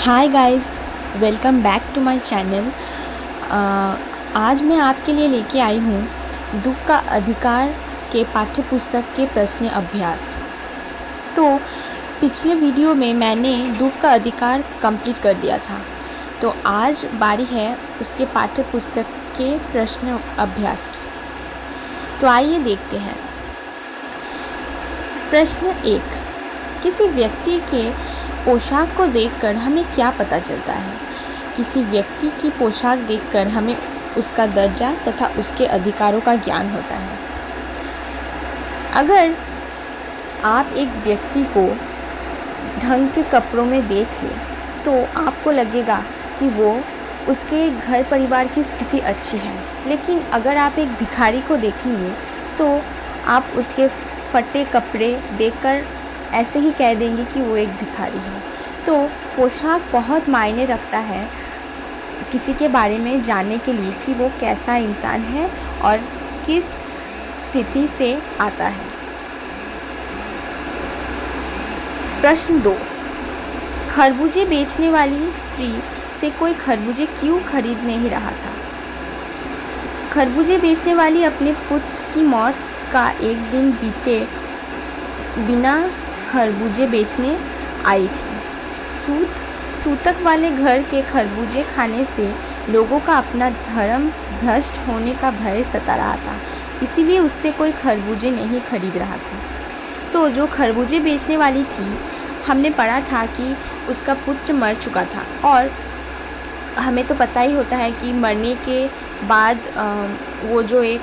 Hi guys, welcome back to my channel. आज मैं आपके लिए लेके आई हूँ दुख का अधिकार के पाठ्य पुस्तक के प्रश्न अभ्यास। तो पिछले वीडियो में मैंने दुख का अधिकार कंप्लीट कर दिया था, तो आज बारी है उसके पाठ्य पुस्तक के प्रश्न अभ्यास की। तो आइए देखते हैं। प्रश्न 1, किसी व्यक्ति के पोशाक को देखकर हमें क्या पता चलता है? किसी व्यक्ति की पोशाक देखकर हमें उसका दर्जा तथा उसके अधिकारों का ज्ञान होता है। अगर आप एक व्यक्ति को ढंग के कपड़ों में देख लें तो आपको लगेगा कि वो उसके घर परिवार की स्थिति अच्छी है, लेकिन अगर आप एक भिखारी को देखेंगे तो आप उसके फटे कपड़े देखकर ऐसे ही कह देंगे कि वो एक भिखारी है। तो पोशाक बहुत मायने रखता है किसी के बारे में जानने के लिए कि वो कैसा इंसान है और किस स्थिति से आता है। प्रश्न 2, खरबूजे बेचने वाली स्त्री से कोई खरबूजे क्यों खरीद नहीं रहा था? खरबूजे बेचने वाली अपने पुत्र की मौत का एक दिन बीते बिना खरबूजे बेचने आई थी। सूतक वाले घर के खरबूजे खाने से लोगों का अपना धर्म भ्रष्ट होने का भय सता रहा था, इसीलिए उससे कोई खरबूजे नहीं खरीद रहा था। तो जो खरबूजे बेचने वाली थी, हमने पढ़ा था कि उसका पुत्र मर चुका था, और हमें तो पता ही होता है कि मरने के बाद वो जो एक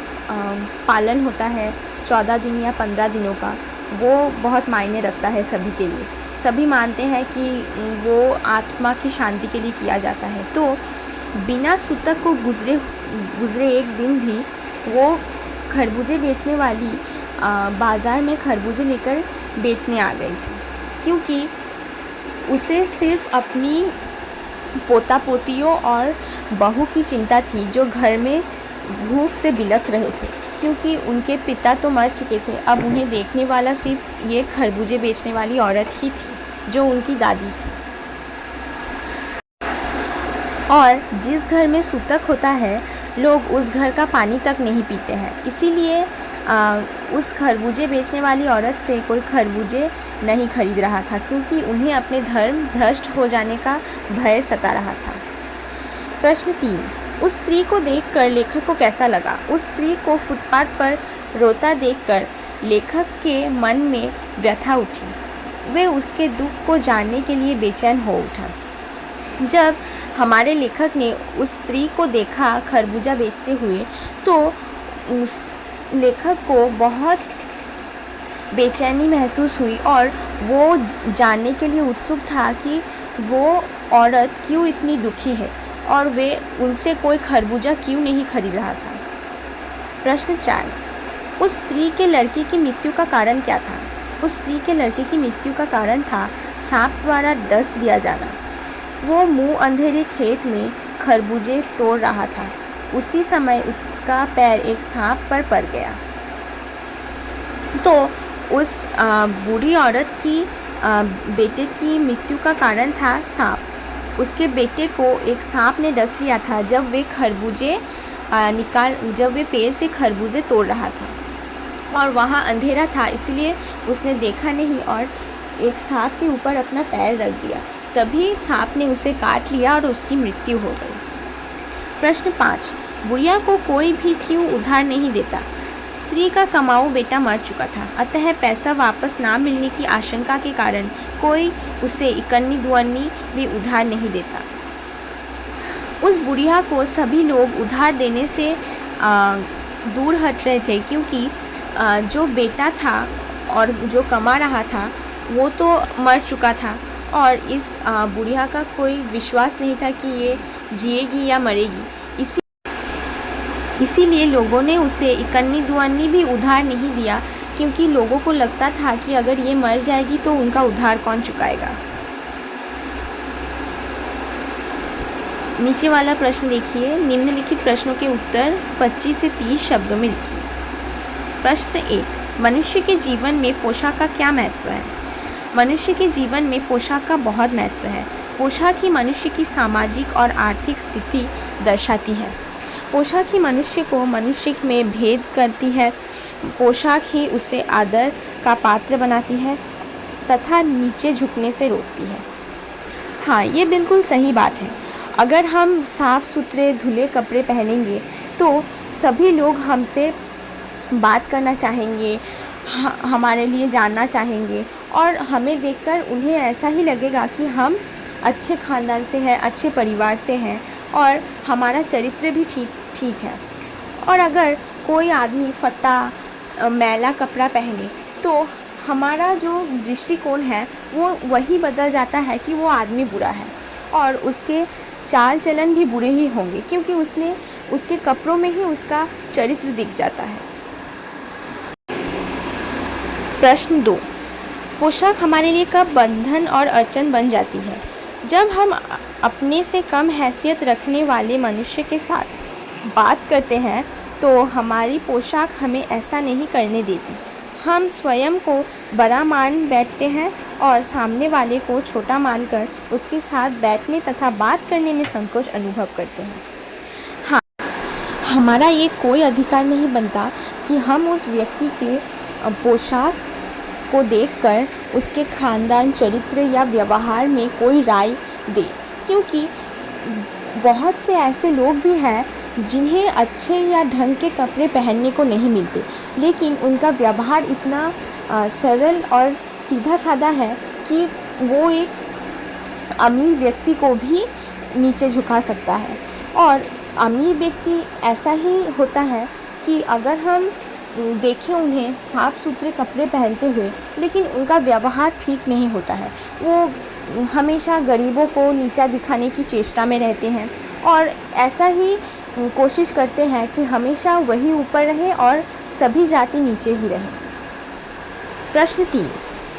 पालन होता है 14 दिन या 15 दिनों का, वो बहुत मायने रखता है सभी के लिए। सभी मानते हैं कि वो आत्मा की शांति के लिए किया जाता है। तो बिना सूतक को गुज़रे एक दिन भी वो खरबूजे बेचने वाली बाज़ार में खरबूजे लेकर बेचने आ गई थी, क्योंकि उसे सिर्फ अपनी पोता पोतियों और बहू की चिंता थी जो घर में भूख से बिलख रहे थे, क्योंकि उनके पिता तो मर चुके थे। अब उन्हें देखने वाला सिर्फ ये खरबूजे बेचने वाली औरत ही थी जो उनकी दादी थी। और जिस घर में सूतक होता है, लोग उस घर का पानी तक नहीं पीते हैं, इसीलिए उस खरबूजे बेचने वाली औरत से कोई खरबूजे नहीं खरीद रहा था, क्योंकि उन्हें अपने धर्म भ्रष्ट हो जाने का भय सता रहा था। प्रश्न 3, उस स्त्री को देखकर लेखक को कैसा लगा? उस स्त्री को फुटपाथ पर रोता देखकर लेखक के मन में व्यथा उठी। वे उसके दुख को जानने के लिए बेचैन हो उठा। जब हमारे लेखक ने उस स्त्री को देखा खरबूजा बेचते हुए, तो उस लेखक को बहुत बेचैनी महसूस हुई और वो जानने के लिए उत्सुक था कि वो औरत क्यों इतनी दुखी है और वे उनसे कोई खरबूजा क्यों नहीं खरीद रहा था। प्रश्न 4, उस स्त्री के लड़के की मृत्यु का कारण क्या था? उस स्त्री के लड़के की मृत्यु का कारण था सांप द्वारा डस लिया जाना। वो मुंह अंधेरे खेत में खरबूजे तोड़ रहा था। उसी समय उसका पैर एक सांप पर पड़ गया। तो उस बूढ़ी औरत की बेटे की मृत्यु का कारण था सांप। उसके बेटे को एक सांप ने डस लिया था जब वे पेड़ से खरबूजे तोड़ रहा था, और वहाँ अंधेरा था, इसलिए उसने देखा नहीं और एक सांप के ऊपर अपना पैर रख दिया। तभी सांप ने उसे काट लिया और उसकी मृत्यु हो गई। प्रश्न 5, बुढ़िया को कोई भी क्यों उधार नहीं देता? स्त्री का कमाऊ बेटा मर चुका था, अतः पैसा वापस ना मिलने की आशंका के कारण कोई उसे इकन्नी दुअन्नी भी उधार नहीं देता। उस बुढ़िया को सभी लोग उधार देने से दूर हट रहे थे, क्योंकि जो बेटा था और जो कमा रहा था वो तो मर चुका था, और इस बुढ़िया का कोई विश्वास नहीं था कि ये जिएगी या मरेगी। इसीलिए लोगों ने उसे इकन्नी दुअन्नी भी उधार नहीं दिया, क्योंकि लोगों को लगता था कि अगर ये मर जाएगी तो उनका उधार कौन चुकाएगा। नीचे वाला प्रश्न देखिए, निम्नलिखित प्रश्नों के उत्तर 25 से 30 शब्दों में लिखिए। प्रश्न 1, मनुष्य के जीवन में पोशाक का क्या महत्व है? मनुष्य के जीवन में पोशाक का बहुत महत्व है। पोशाक ही मनुष्य की सामाजिक और आर्थिक स्थिति दर्शाती है। पोशाक ही मनुष्य को मनुष्य में भेद करती है। पोशाक ही उसे आदर का पात्र बनाती है तथा नीचे झुकने से रोकती है। हाँ, ये बिल्कुल सही बात है। अगर हम साफ़ सुथरे धुले कपड़े पहनेंगे तो सभी लोग हमसे बात करना चाहेंगे, हमारे लिए जानना चाहेंगे और हमें देखकर उन्हें ऐसा ही लगेगा कि हम अच्छे ख़ानदान से हैं, अच्छे परिवार से हैं और हमारा चरित्र भी ठीक है। और अगर कोई आदमी फटा मैला कपड़ा पहने तो हमारा जो दृष्टिकोण है वो वही बदल जाता है कि वो आदमी बुरा है और उसके चाल चलन भी बुरे ही होंगे, क्योंकि उसके कपड़ों में ही उसका चरित्र दिख जाता है। प्रश्न 2, पोशाक हमारे लिए कब बंधन और अड़चन बन जाती है? जब हम अपने से कम हैसियत रखने वाले मनुष्य के साथ बात करते हैं तो हमारी पोशाक हमें ऐसा नहीं करने देती। हम स्वयं को बड़ा मान बैठते हैं और सामने वाले को छोटा मानकर उसके साथ बैठने तथा बात करने में संकोच अनुभव करते हैं। हाँ, हमारा ये कोई अधिकार नहीं बनता कि हम उस व्यक्ति के पोशाक को देखकर उसके ख़ानदान, चरित्र या व्यवहार में कोई राय दें, क्योंकि बहुत से ऐसे लोग भी हैं जिन्हें अच्छे या ढंग के कपड़े पहनने को नहीं मिलते, लेकिन उनका व्यवहार इतना सरल और सीधा साधा है कि वो एक अमीर व्यक्ति को भी नीचे झुका सकता है। और अमीर व्यक्ति ऐसा ही होता है कि अगर हम देखें उन्हें साफ़ सुथरे कपड़े पहनते हुए, लेकिन उनका व्यवहार ठीक नहीं होता है। वो हमेशा गरीबों को नीचा दिखाने की चेष्टा में रहते हैं और ऐसा ही कोशिश करते हैं कि हमेशा वही ऊपर रहे और सभी जाति नीचे ही रहे। प्रश्न 3,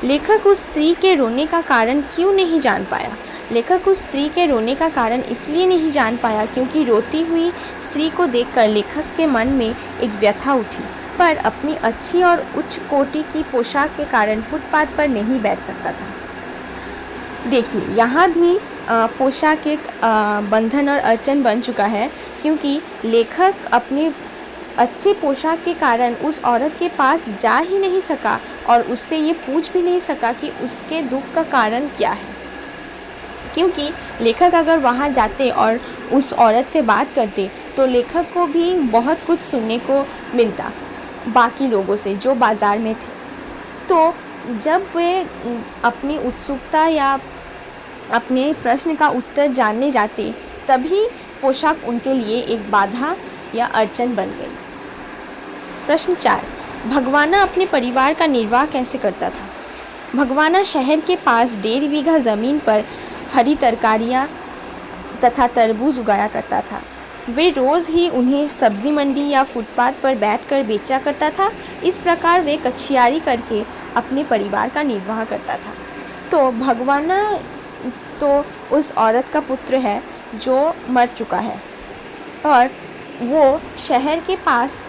लेखक उस स्त्री के रोने का कारण क्यों नहीं जान पाया? लेखक उस स्त्री के रोने का कारण इसलिए नहीं जान पाया क्योंकि रोती हुई स्त्री को देखकर लेखक के मन में एक व्यथा उठी, पर अपनी अच्छी और उच्च कोटि की पोशाक के कारण फुटपाथ पर नहीं बैठ सकता था। देखिए, यहाँ भी पोशाक एक बंधन और अड़चन बन चुका है, क्योंकि लेखक अपनी अच्छी पोशाक के कारण उस औरत के पास जा ही नहीं सका और उससे ये पूछ भी नहीं सका कि उसके दुख का कारण क्या है। क्योंकि लेखक अगर वहाँ जाते और उस औरत से बात करते तो लेखक को भी बहुत कुछ सुनने को मिलता बाकी लोगों से जो बाज़ार में थे। तो जब वे अपनी उत्सुकता या अपने प्रश्न का उत्तर जानने जाते, तभी पोशाक उनके लिए एक बाधा या अड़चन बन गई। प्रश्न 4, भगवाना अपने परिवार का निर्वाह कैसे करता था? भगवाना शहर के पास 1.5 बीघा ज़मीन पर हरी तरकारियाँ तथा तरबूज उगाया करता था। वे रोज़ ही उन्हें सब्ज़ी मंडी या फुटपाथ पर बैठकर बेचा करता था। इस प्रकार वे कछियारी करके अपने परिवार का निर्वाह करता था। तो भगवाना तो उस औरत का पुत्र है जो मर चुका है और वो शहर के पास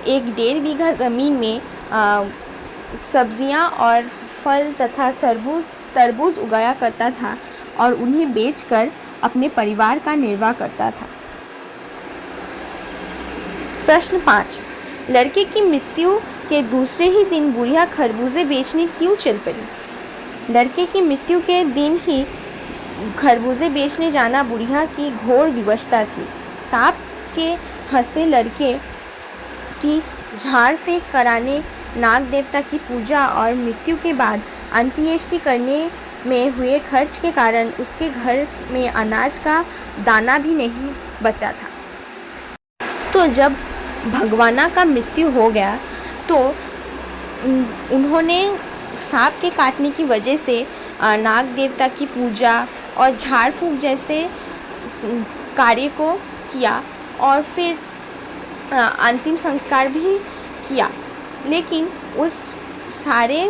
एक 1.5 बीघा ज़मीन में सब्जियां और फल तथा तरबूज उगाया करता था और उन्हें बेचकर अपने परिवार का निर्वाह करता था। प्रश्न 5, लड़के की मृत्यु के दूसरे ही दिन बुढ़िया खरबूजे बेचने क्यों चल पड़ी? लड़के की मृत्यु के दिन ही खरबूजे बेचने जाना बुढ़िया की घोर विवशता थी। सांप के हंसे लड़के की झाड़ फेंक कराने, नाग देवता की पूजा और मृत्यु के बाद अंत्येष्टि करने में हुए खर्च के कारण उसके घर में अनाज का दाना भी नहीं बचा था। तो जब भगवाना का मृत्यु हो गया तो उन्होंने सांप के काटने की वजह से नाग देवता की पूजा और झाड़ फूँक जैसे कार्य को किया और फिर अंतिम संस्कार भी किया, लेकिन उस सारे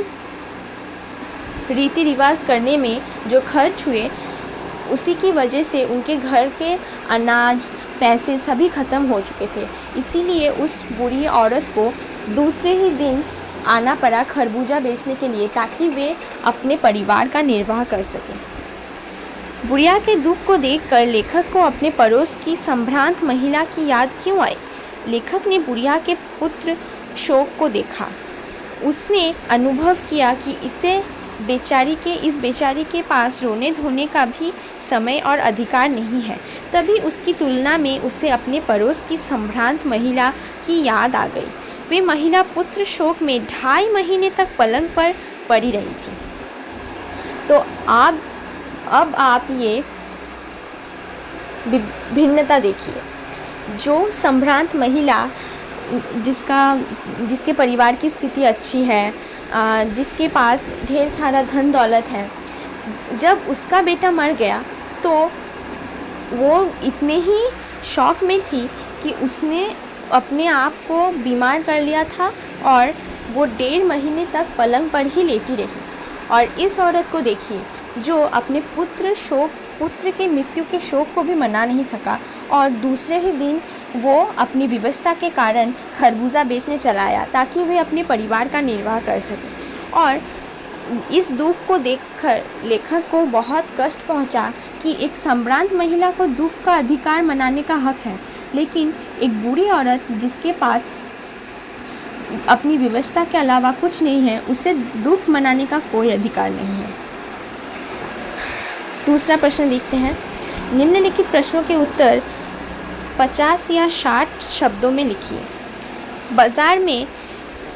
रीति रिवाज करने में जो खर्च हुए उसी की वजह से उनके घर के अनाज पैसे सभी ख़त्म हो चुके थे। इसीलिए उस बूढ़ी औरत को दूसरे ही दिन आना पड़ा खरबूजा बेचने के लिए, ताकि वे अपने परिवार का निर्वाह कर सकें। बुढ़िया के दुख को देखकर लेखक को अपने पड़ोस की संभ्रांत महिला की याद क्यों आई? लेखक ने बुढ़िया के पुत्र शोक को देखा। उसने अनुभव किया कि इस बेचारी के पास रोने धोने का भी समय और अधिकार नहीं है। तभी उसकी तुलना में उसे अपने पड़ोस की संभ्रांत महिला की याद आ गई। वे महिला पुत्र शोक में 2.5 महीने तक पलंग पर पड़ी रही थी। तो अब आप ये भिन्नता देखिए। जो संभ्रांत महिला जिसके परिवार की स्थिति अच्छी है, जिसके पास ढेर सारा धन दौलत है, जब उसका बेटा मर गया तो वो इतने ही शौक में थी कि उसने अपने आप को बीमार कर लिया था और वो 1.5 महीने तक पलंग पर ही लेटी रही। और इस औरत को देखिए जो अपने पुत्र के मृत्यु के शोक को भी मना नहीं सका और दूसरे ही दिन वो अपनी विवशता के कारण खरबूजा बेचने चला आया ताकि वे अपने परिवार का निर्वाह कर सकें। और इस दुख को देखकर लेखक को बहुत कष्ट पहुंचा कि एक संभ्रांत महिला को दुख का अधिकार मनाने का हक है, लेकिन एक बूढ़ी औरत जिसके पास अपनी विवशता के अलावा कुछ नहीं है, उसे दुख मनाने का कोई अधिकार नहीं है। दूसरा प्रश्न देखते हैं। निम्नलिखित प्रश्नों के उत्तर 50 या 60 शब्दों में लिखिए। बाज़ार में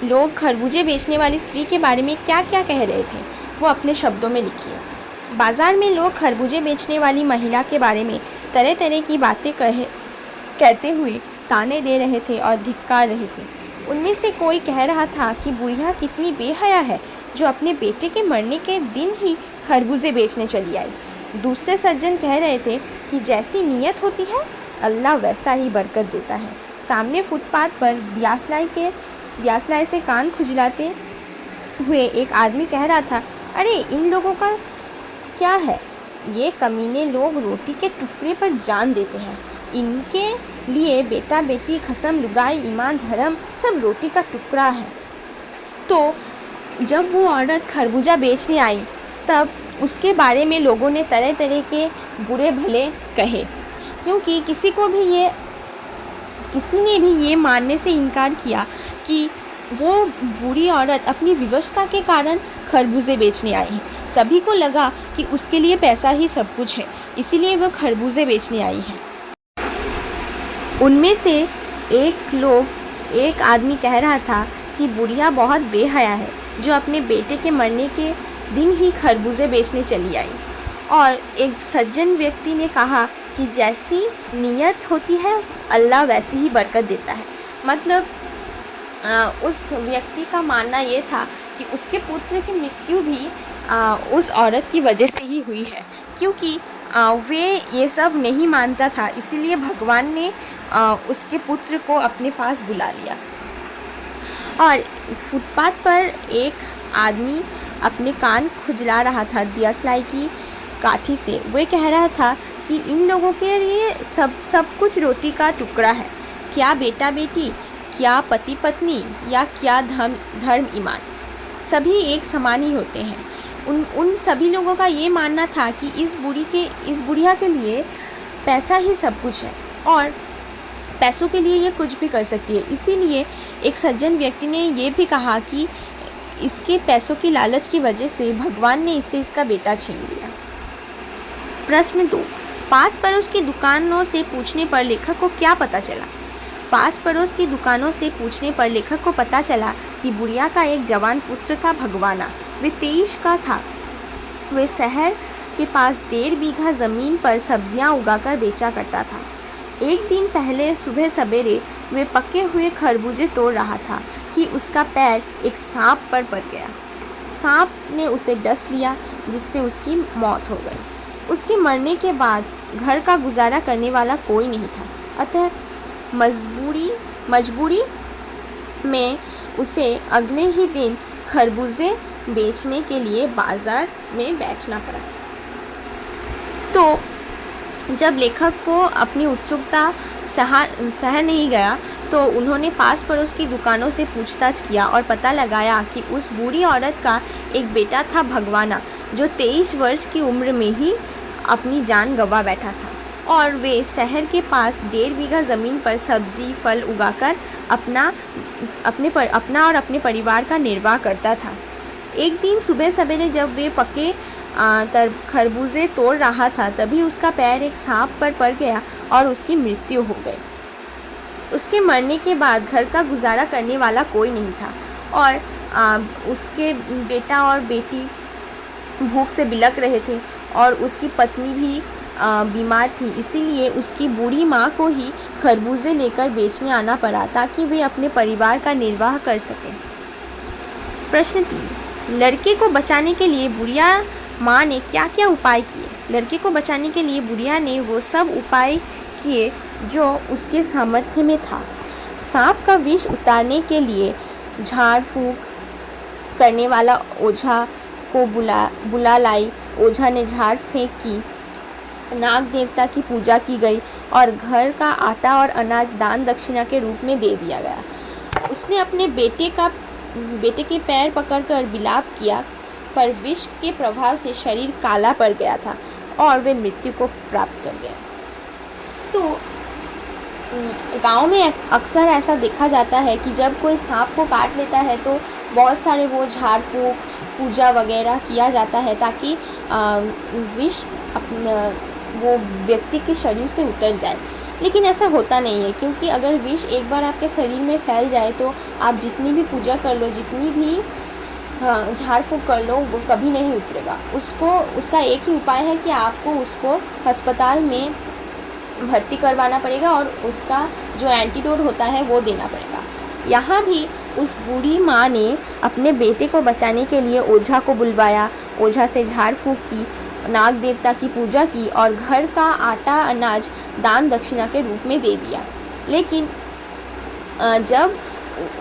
लोग खरबूजे बेचने वाली स्त्री के बारे में क्या क्या कह रहे थे, वो अपने शब्दों में लिखिए। बाज़ार में लोग खरबूजे बेचने वाली महिला के बारे में तरह तरह की बातें कहते हुए ताने दे रहे थे और धिक्कार रहे थे। उनमें से कोई कह रहा था कि बुढ़िया कितनी बेहया है जो अपने बेटे के मरने के दिन ही खरबूजे बेचने चली आई। दूसरे सज्जन कह रहे थे कि जैसी नीयत होती है अल्लाह वैसा ही बरकत देता है। सामने फुटपाथ पर दियासलाई से कान खुजलाते हुए एक आदमी कह रहा था, अरे इन लोगों का क्या है, ये कमीने लोग रोटी के टुकड़े पर जान देते हैं। इनके लिए बेटा बेटी खसम लुगाई ईमान धर्म सब रोटी का टुकड़ा है। तो जब वो औरत खरबूजा बेचने आई तब उसके बारे में लोगों ने तरह तरह के बुरे भले कहे, क्योंकि किसी ने भी ये मानने से इनकार किया कि वो बूढ़ी औरत अपनी विवशता के कारण खरबूजे बेचने आई है। सभी को लगा कि उसके लिए पैसा ही सब कुछ है, इसीलिए वह खरबूजे बेचने आई है। उनमें से एक आदमी कह रहा था कि बुढ़िया बहुत बेहया है जो अपने बेटे के मरने के दिन ही खरबूजे बेचने चली आई। और एक सज्जन व्यक्ति ने कहा कि जैसी नीयत होती है अल्लाह वैसी ही बरकत देता है। मतलब उस व्यक्ति का मानना ये था कि उसके पुत्र की मृत्यु भी उस औरत की वजह से ही हुई है, क्योंकि वे ये सब नहीं मानता था, इसीलिए भगवान ने उसके पुत्र को अपने पास बुला लिया। और फुटपाथ पर एक आदमी अपने कान खुजला रहा था दियासलाई की काठी से। वह कह रहा था कि इन लोगों के लिए सब कुछ रोटी का टुकड़ा है। क्या बेटा बेटी, क्या पति पत्नी, या क्या धर्म ईमान, सभी एक समान ही होते हैं। उन सभी लोगों का ये मानना था कि इस बुढ़िया के लिए पैसा ही सब कुछ है और पैसों के लिए ये कुछ भी कर सकती है। इसीलिए एक सज्जन व्यक्ति ने ये भी कहा कि इसके पैसों की लालच की वजह से भगवान ने इससे इसका बेटा छीन लिया। प्रश्न 2, पास पड़ोस की दुकानों से पूछने पर लेखक को क्या पता चला? पास पड़ोस की दुकानों से पूछने पर लेखक को पता चला कि बुढ़िया का एक जवान पुत्र था भगवाना। वे 23 का था। वे शहर के पास 1.5 बीघा ज़मीन पर सब्जियां उगाकर बेचा करता था। एक दिन पहले सुबह सवेरे वे पके हुए खरबूजे तोड़ रहा था कि उसका पैर एक सांप पर पड़ गया। सांप ने उसे डस लिया, जिससे उसकी मौत हो गई। उसके मरने के बाद घर का गुजारा करने वाला कोई नहीं था, अतः मजबूरी में उसे अगले ही दिन खरबूजे बेचने के लिए बाज़ार में बैठना पड़ा। तो जब लेखक को अपनी उत्सुकता सह नहीं गया तो उन्होंने पास पड़ोस की दुकानों से पूछताछ किया और पता लगाया कि उस बूढ़ी औरत का एक बेटा था भगवाना, जो 23 वर्ष की उम्र में ही अपनी जान गंवा बैठा था और वे शहर के पास 1.5 बीघा ज़मीन पर सब्जी फल उगाकर अपना और अपने परिवार का निर्वाह करता था। एक दिन सुबह सवेरे जब वे पके खरबूजे तोड़ रहा था, तभी उसका पैर एक सांप पर पड़ गया और उसकी मृत्यु हो गई। उसके मरने के बाद घर का गुजारा करने वाला कोई नहीं था और उसके बेटा और बेटी भूख से बिलख रहे थे और उसकी पत्नी भी बीमार थी। इसीलिए उसकी बूढ़ी माँ को ही खरबूजे लेकर बेचने आना पड़ा ताकि वे अपने परिवार का निर्वाह कर सकें। प्रश्न 3, लड़के को बचाने के लिए बुढ़िया माँ ने क्या क्या उपाय किए? लड़के को बचाने के लिए बुढ़िया ने वो सब उपाय किए जो उसके सामर्थ्य में था। सांप का विष उतारने के लिए झाड़ फूंक करने वाला ओझा को बुला लाई। ओझा ने झाड़ फेंक की, नाग देवता की पूजा की गई और घर का आटा और अनाज दान दक्षिणा के रूप में दे दिया गया। उसने अपने बेटे के पैर पकड़कर विलाप किया, पर विष के प्रभाव से शरीर काला पड़ गया था और वे मृत्यु को प्राप्त कर गए। तो गांव में अक्सर ऐसा देखा जाता है कि जब कोई सांप को काट लेता है तो बहुत सारे वो झाड़ फूंक पूजा वगैरह किया जाता है ताकि विष वो व्यक्ति के शरीर से उतर जाए। लेकिन ऐसा होता नहीं है, क्योंकि अगर विष एक बार आपके शरीर में फैल जाए तो आप जितनी भी पूजा कर लो, जितनी भी झाड़ फूंक कर लो, वो कभी नहीं उतरेगा। उसका एक ही उपाय है कि आपको उसको अस्पताल में भर्ती करवाना पड़ेगा और उसका जो एंटीडोट होता है वो देना पड़ेगा। यहाँ भी उस बूढ़ी माँ ने अपने बेटे को बचाने के लिए ओझा को बुलवाया, ओझा से झाड़ फूंक की, नाग देवता की पूजा की और घर का आटा अनाज दान दक्षिणा के रूप में दे दिया। लेकिन जब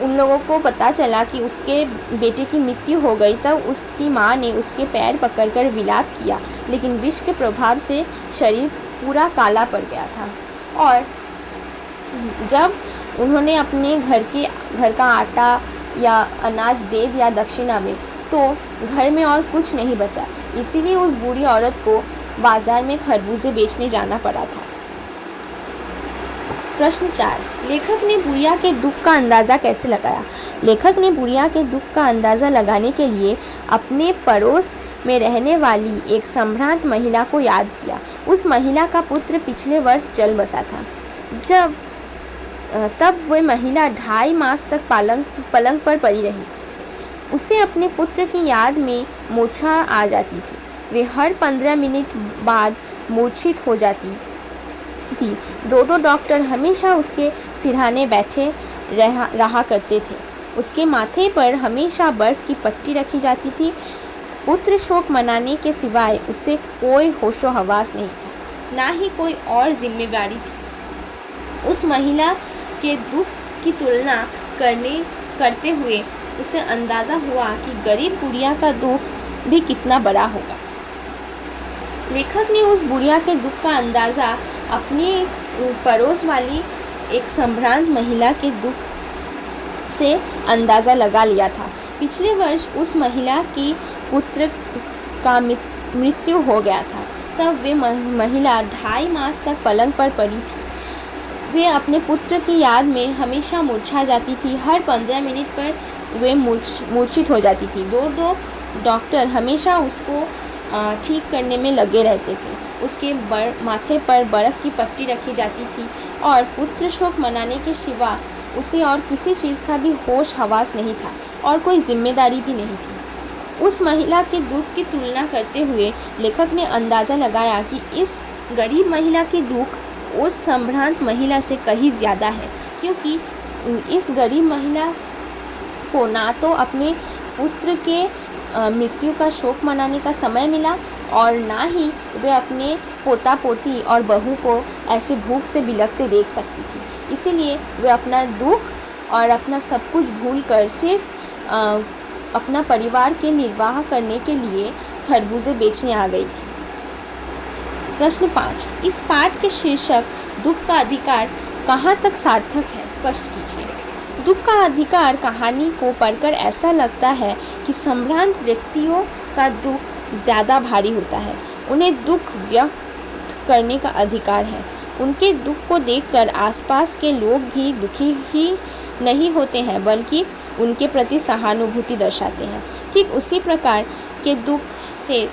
उन लोगों को पता चला कि उसके बेटे की मृत्यु हो गई, तब उसकी माँ ने उसके पैर पकड़कर विलाप किया, लेकिन विष के प्रभाव से शरीर पूरा काला पड़ गया था। और जब उन्होंने अपने घर का आटा या अनाज दे दिया दक्षिणा में, तो घर में और कुछ नहीं बचा। इसीलिए उस बूढ़ी औरत को बाज़ार में खरबूजे बेचने जाना पड़ा था। प्रश्न 4, लेखक ने बुढ़िया के दुख का अंदाज़ा कैसे लगाया? लेखक ने बुढ़िया के दुख का अंदाज़ा लगाने के लिए अपने पड़ोस में रहने वाली एक संभ्रांत महिला को याद किया। उस महिला का पुत्र पिछले वर्ष चल बसा था। तब वह महिला 2.5 मास तक पलंग पर पड़ी रही। उसे अपने पुत्र की याद में मूर्छा आ जाती थी। वे हर 15 मिनट बाद मूर्छित हो जाती थी। 2 डॉक्टर हमेशा उसके सिरहाने बैठे रहा करते थे। उसके माथे पर हमेशा बर्फ़ की पट्टी रखी जाती थी। पुत्र शोक मनाने के सिवाय उसे कोई होशो हवास नहीं था, ना ही कोई और जिम्मेदारी थी। उस महिला के दुख की तुलना करते हुए उसे अंदाज़ा हुआ कि गरीब बुढ़िया का दुख भी कितना बड़ा होगा। लेखक ने उस बुढ़िया के दुख का अंदाज़ा अपनी पड़ोस वाली एक संभ्रांत महिला के दुख से अंदाज़ा लगा लिया था। पिछले वर्ष उस महिला की पुत्र का मृत्यु हो गया था। तब वे महिला 2.5 मास तक पलंग पर पड़ी थी। वे अपने पुत्र की याद में हमेशा मूर्छा जाती थी। हर 15 मिनट पर वे मूर्छित हो जाती थी। 2 डॉक्टर हमेशा उसको ठीक करने में लगे रहते थे। उसके माथे पर बर्फ़ की पट्टी रखी जाती थी और पुत्र शोक मनाने के सिवा उसे और किसी चीज़ का भी होश हवास नहीं था और कोई जिम्मेदारी भी नहीं थी। उस महिला के दुख की तुलना करते हुए लेखक ने अंदाज़ा लगाया कि इस गरीब महिला के दुख उस संभ्रांत महिला से कहीं ज़्यादा है, क्योंकि इस गरीब महिला को ना तो अपने पुत्र के मृत्यु का शोक मनाने का समय मिला और ना ही वे अपने पोता पोती और बहू को ऐसे भूख से बिलखते देख सकती थी। इसीलिए वे अपना दुख और अपना सब कुछ भूलकर सिर्फ अपना परिवार के निर्वाह करने के लिए खरबूजे बेचने आ गई थी। प्रश्न 5, इस पाठ के शीर्षक दुख का अधिकार कहाँ तक सार्थक है, स्पष्ट कीजिए। दुख का अधिकार कहानी को पढ़कर ऐसा लगता है कि संभ्रांत व्यक्तियों का दुख ज़्यादा भारी होता है। उन्हें दुख व्यक्त करने का अधिकार है। उनके दुख को देखकर आसपास के लोग भी दुखी ही नहीं होते हैं, बल्कि उनके प्रति सहानुभूति दर्शाते हैं। ठीक उसी प्रकार के दुख से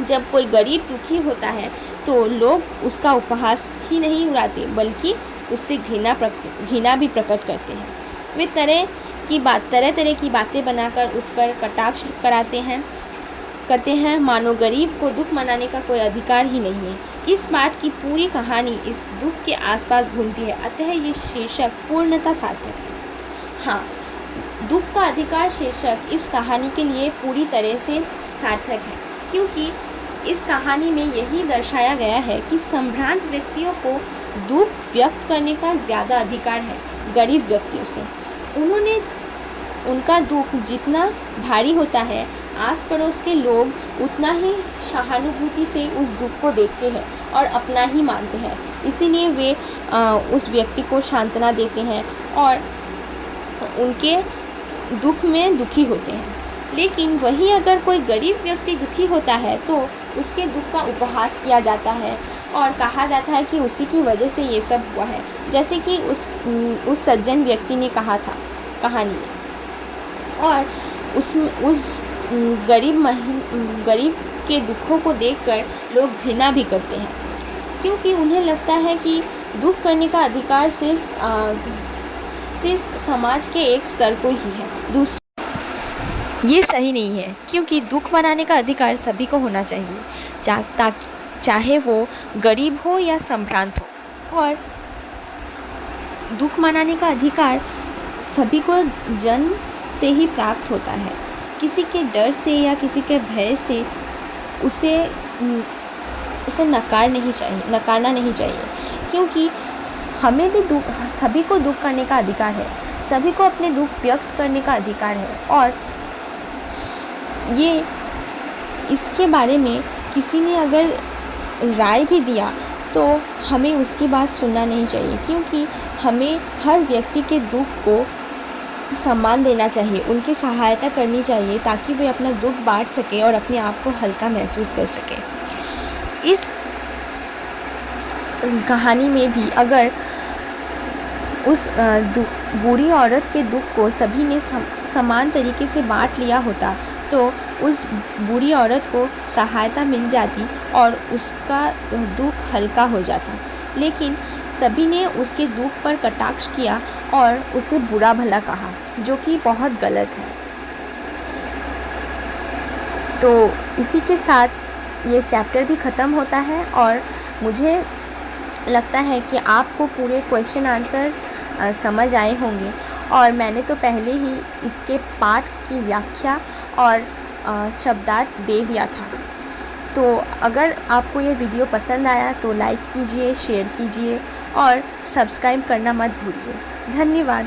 जब कोई गरीब दुखी होता है तो लोग उसका उपहास ही नहीं उड़ाते, बल्कि उससे घृणा भी प्रकट करते हैं। वे तरह तरह की बातें बनाकर उस पर कटाक्ष करते हैं, मानो गरीब को दुख मनाने का कोई अधिकार ही नहीं है। इस बात की पूरी कहानी इस दुख के आसपास घूमती है, अतः ये शीर्षक पूर्णतः सार्थक है। हाँ, दुख का अधिकार शीर्षक इस कहानी के लिए पूरी तरह से सार्थक है, क्योंकि इस कहानी में यही दर्शाया गया है कि संभ्रांत व्यक्तियों को दुख व्यक्त करने का ज़्यादा अधिकार है गरीब व्यक्तियों से। उनका दुख जितना भारी होता है, आस पड़ोस के लोग उतना ही सहानुभूति से उस दुख को देखते हैं और अपना ही मानते हैं। इसीलिए वे उस व्यक्ति को सांत्वना देते हैं और उनके दुख में दुखी होते हैं। लेकिन वहीं अगर कोई गरीब व्यक्ति दुखी होता है तो उसके दुख का उपहास किया जाता है और कहा जाता है कि उसी की वजह से ये सब हुआ है, जैसे कि उस सज्जन व्यक्ति ने कहा था कहानी में। और उस गरीब के दुखों को देखकर लोग घृणा भी करते हैं, क्योंकि उन्हें लगता है कि दुख करने का अधिकार सिर्फ समाज के एक स्तर को ही है। ये सही नहीं है, क्योंकि दुख मनाने का अधिकार सभी को होना चाहिए, चाहे वो गरीब हो या संभ्रांत हो। और दुख मनाने का अधिकार सभी को जन्म से ही प्राप्त होता है। किसी के डर से या किसी के भय से उसे नकारना नहीं चाहिए, क्योंकि हमें भी सभी को दुख करने का अधिकार है, सभी को अपने दुख व्यक्त करने का अधिकार है। और इसके बारे में किसी ने अगर राय भी दिया तो हमें उसकी बात सुनना नहीं चाहिए, क्योंकि हमें हर व्यक्ति के दुख को सम्मान देना चाहिए, उनकी सहायता करनी चाहिए, ताकि वे अपना दुख बांट सके और अपने आप को हल्का महसूस कर सके। इस कहानी में भी अगर उस बूढ़ी औरत के दुख को सभी ने समान तरीके से बांट लिया होता तो उस बूढ़ी औरत को सहायता मिल जाती और उसका दुख हल्का हो जाता। लेकिन सभी ने उसके दुख पर कटाक्ष किया और उसे बुरा भला कहा, जो कि बहुत गलत है। तो इसी के साथ ये चैप्टर भी ख़त्म होता है और मुझे लगता है कि आपको पूरे क्वेश्चन आंसर्स समझ आए होंगे। और मैंने तो पहले ही इसके पाठ की व्याख्या और शब्दार्थ दे दिया था। तो अगर आपको ये वीडियो पसंद आया तो लाइक कीजिए, शेयर कीजिए और सब्सक्राइब करना मत भूलिए। धन्यवाद।